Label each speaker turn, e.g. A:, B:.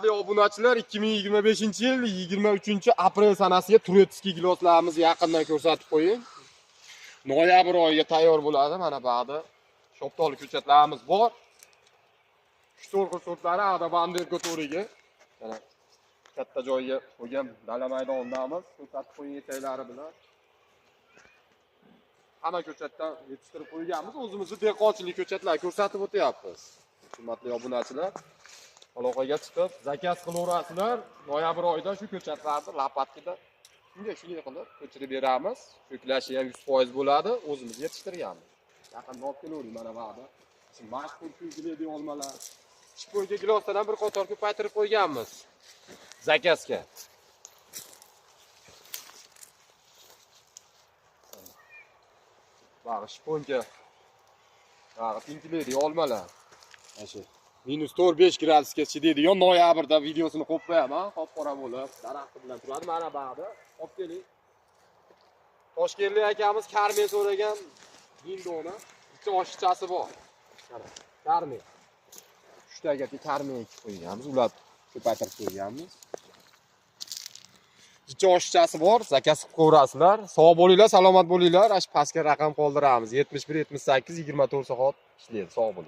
A: Hurmatli obunachilar, 2025-yil 23-aprel sanasiga Turetskiy giloslarimizni yaqindan ko'rsatib qo'ying. Noyabr oyiga tayyor bo'ladi. Mana bu yerda shoptoli ko'chatlarimiz bor. Sortlari ada banderka to'riga. Mana katta joyga qo'ygan dala maydonidamiz. Ko'rsatib qo'ying etaklari bilan. Hamma ko'chatdan yetishtirib qo'yganmiz. O'zimizni dehqonchilik ko'chatlar ko'rsatib o'tyapmiz. Hurmatli obunachilar, aloqaga chiqib zakaz qilaverasizlar. Noyabr oyida shu ko'chatlarni lapatkida shunday qilib ko'chirib beramiz. Ko'klashi ham 100% bo'ladi. O'zimiz yetishtirganmiz. Yaqinda olib kelavering mana bu yerda. Mashhur kulgili olmalar. Shpoyga gilosdan ham bir qator ko'paytirib qo'yganmiz. Zakazga. Bag'i shponga. Bag'i pinkli olmalar. Mana -4-5 gradusga chidaydigan noyabrda videosini qo'yib qo'yaman. Qop-qora bo'lib, daraxt bilan turadi. Mana bag'i. Olib keling. Toshkentlik akamiz karmen so'ragan Hindoni bitta oshichasi bor. Mana, karmen. 3 taga karmen ekib qo'yganmiz. Ular ko'paytirib qo'yganmiz. Bitta oshichasi bor. Zakaz qilib ko'rasizlar. Sog' bo'linglar, salomat bo'linglar. Ash pastga raqam qoldiramiz. 71 78 24 soat ishlaydi. Sog' bo'ling.